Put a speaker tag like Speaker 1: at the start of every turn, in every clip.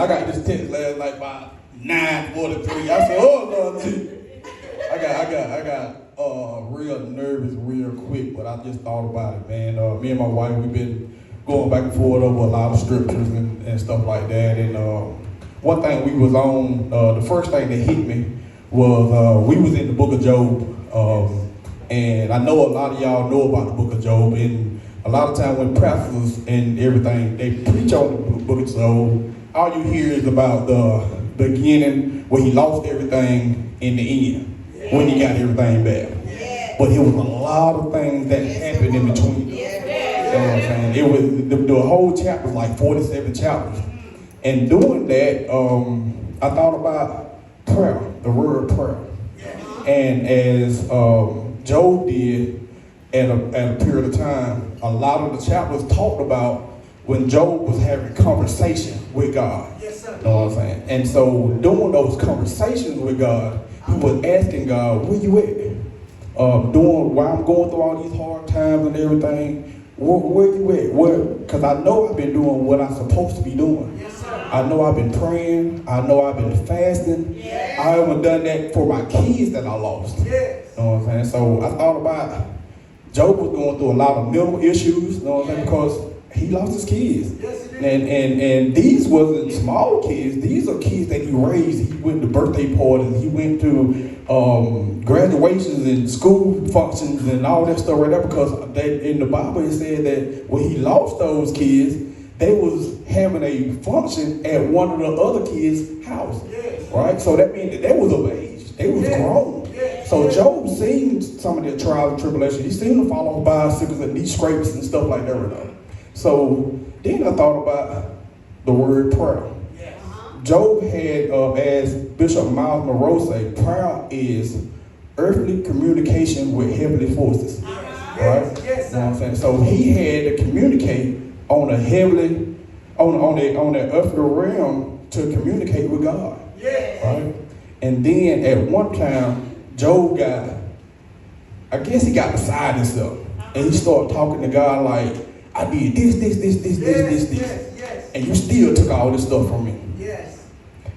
Speaker 1: I got this text last night by 9:43. I said, oh Lord, I got real nervous real quick, but I just thought about it, man. Me and my wife, we've been going back and forth over a lot of scriptures and stuff like that. And one thing we was on, the first thing that hit me was we was in the book of Job. And I know a lot of y'all know about the book of Job. And a lot of times when pastors and everything, they preach on the book of Job, all you hear is about the beginning where he lost everything in the end, when he got everything back. But it was a lot of things that happened in between. You know what I'm saying? It was the whole chapter was like 47 chapters. And doing that, I thought about prayer, the word prayer. And as Job did at a period of time, a lot of the chapters talked about when Job was having conversation with God. Yes, sir. You know what I'm saying? And so during those conversations with God, he was asking God, where you at? While I'm going through all these hard times and everything, where you at? Because I know I've been doing what I'm supposed to be doing. Yes, sir. I know I've been praying. I know I've been fasting. Yes. I haven't done that for my kids that I lost. Yes. You know what I'm saying? So I thought about Job was going through a lot of mental issues, you know what I'm saying, because he lost his kids. Yes, and these wasn't small kids. These are kids that he raised. He went to birthday parties. He went to graduations and school functions and all that stuff right there, because in the Bible it said that when he lost those kids, they was having a function at one of the other kids' house. Yes. Right? So that means that they was of age. They was grown. Yes. So Job seen some of the trials and tribulations. He seen them fall off bicycles and knee scrapes and stuff like that right now. So then I thought about the word prayer. Yes. Job had, as Bishop Miles Monroe said, prayer is earthly communication with heavenly forces. Right? Yes, you know what I'm saying? So he had to communicate on a heavenly, on the earthly realm to communicate with God. Yes. Right? And then at one time, Job I guess he got beside himself. And he started talking to God like, I did this. Yes. And you still took all this stuff from me. Yes.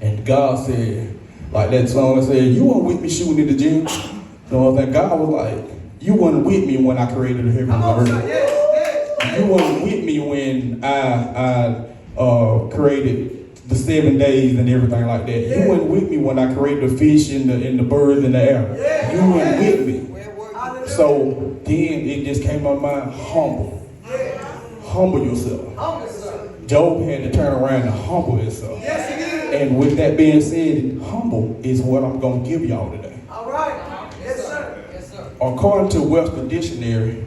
Speaker 1: And God said, like that song said, you weren't with me shooting in the gym. You know what I'm saying? God was like, you weren't with me when I created the heaven and the earth. Yes. You weren't with me when I created the 7 days and everything like that. Yes. You weren't with me when I created the fish and the birds in the air. Yes. You weren't with me. So then it just came to my mind, humble. Humble yourself. Job had to turn around and humble himself. Yes, he did. And with that being said, humble is what I'm going to give y'all today. All right. Yes, sir. Yes, sir. According to Webster Dictionary,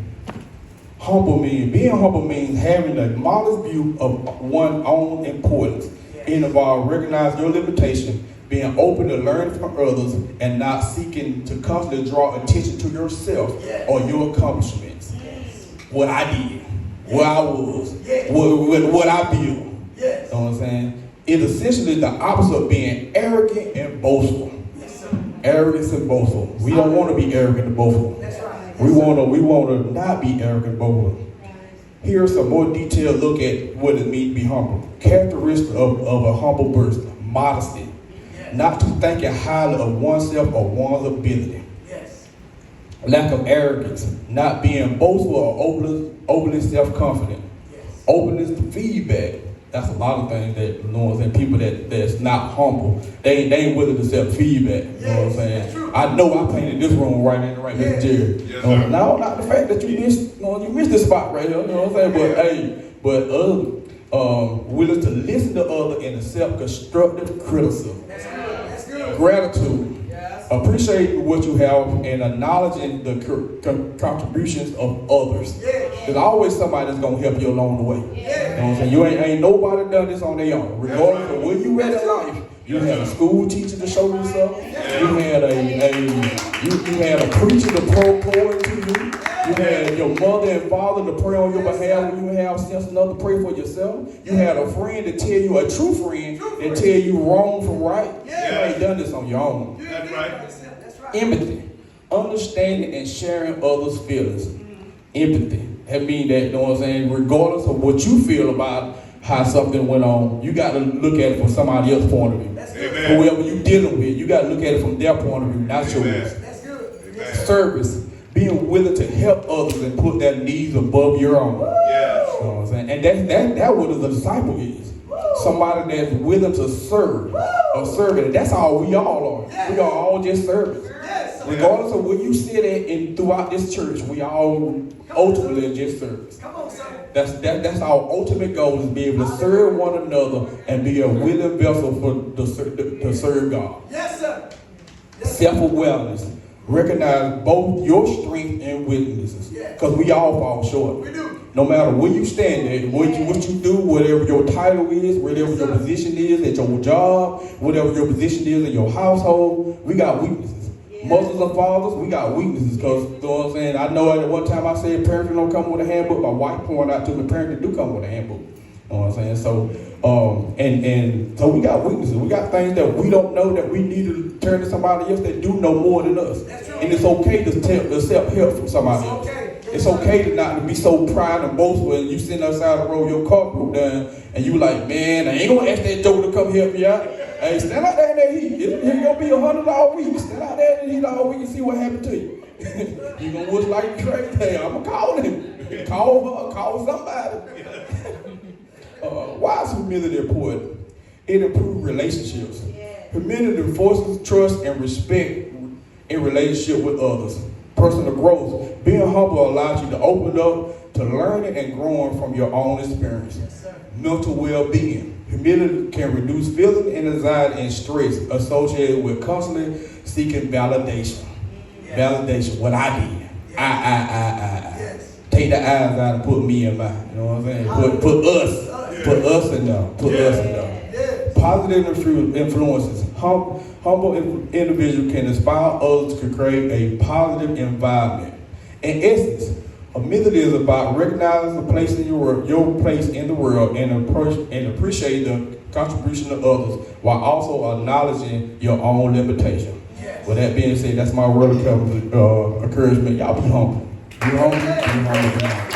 Speaker 1: being humble means having a modest view of one's own importance. Yes. It involves recognizing your limitation, being open to learn from others, and not seeking to constantly draw attention to yourself or your accomplishments. Yes. What I did. Where I was, what I built. Yes. You know what I'm saying? It's essentially the opposite of being arrogant and boastful. Yes, sir. Arrogance and boastful. We don't want to be arrogant and boastful. That's right. We want to not be arrogant and boastful. Right. Here's some more detailed look at what it means to be humble. Characteristic of a humble person: modesty, not to think highly of oneself or one's ability. Yes. Lack of arrogance, not being boastful or overly self-confident. Yes. Openness to feedback. That's a lot of things that, you know what I'm saying, people that's not humble, they ain't willing to accept feedback. You know what I'm saying? I know I painted this room right in the right, Mr. Jerry. Yes, no, not the fact that you missed this spot right here. You know what I'm saying? But willing to listen to others and accept constructive criticism. That's good. That's good. Gratitude. Appreciating what you have and acknowledging the contributions of others. There's always somebody that's going to help you along the way. You know what I'm saying? You ain't nobody done this on their own. Regardless of where you at in life, you had a school teacher to show you something. You had a preacher to pour into you. You had your mother and father to pray on your behalf when you have sense enough to pray for yourself. You had a friend to tell you, a true friend, that tell you wrong from right. You ain't done this on your own. That's right. Empathy, understanding and sharing others' feelings. Empathy. That means that, you know what I'm saying, regardless of what you feel about how something went on. You got to look at it from somebody else's point of view.
Speaker 2: Amen.
Speaker 1: Whoever you're dealing with, you got to look at it from their point of view, not yours.
Speaker 3: That's good.
Speaker 2: Amen.
Speaker 1: Service, being willing to help others and put their needs above your own.
Speaker 2: Yes.
Speaker 1: You know what I'm saying? And that's what a disciple is. Somebody that's willing to serve. A servant. That's all we all are. We are all just servants.
Speaker 3: Yes.
Speaker 1: Regardless of where you sit at and throughout this church, we all ultimately are just servants.
Speaker 3: Come on, son.
Speaker 1: That's our ultimate goal, is to be able to serve one another and be a willing vessel to serve God.
Speaker 3: Yes, sir.
Speaker 1: Self-awareness. Recognize both your strength and weaknesses. Because we all fall short.
Speaker 3: We do.
Speaker 1: No matter where you stand at, what you do, whatever your title is, whatever your position is at your job, whatever your position is in your household, we got weaknesses. Mothers and fathers, we got weaknesses, because, you know what I'm saying, I know at one time I said parenting don't come with a handbook. My wife pointed out to me, parenting do come with a handbook. You know what I'm saying? So, so we got weaknesses. We got things that we don't know that we need to turn to somebody else that do know more than us. And it's okay to accept help from somebody else. It's okay to not to be so proud and boastful, and you sitting outside the road, your car broke down, and you like, man, I ain't gonna ask that Joe to come help me out. Hey, stand out there in that heat. It's gonna be $100 all week. Stand out there in the heat all week and see what happened to you. You gonna look like crazy. Hey, I'm gonna call him. Call her, call somebody. Why is humility important? It improves relationships. Humility forces trust and respect in relationship with others. Personal growth. Being humble allows you to open up to learning and growing from your own experience. Mental well-being. Humility can reduce feeling and anxiety and stress associated with constantly seeking validation. Validation. What I did. I. Take the eyes out and put me in mind. You know what I'm saying? Put us. Put us in there. Put us in there. Positive influences. Humble individual can inspire others to create a positive environment. In essence, humility is about recognizing the place in your place in the world and appreciate the contribution of others while also acknowledging your own limitation. With that being said, that's my word of encouragement. Y'all be humble. Be humble. Be humble.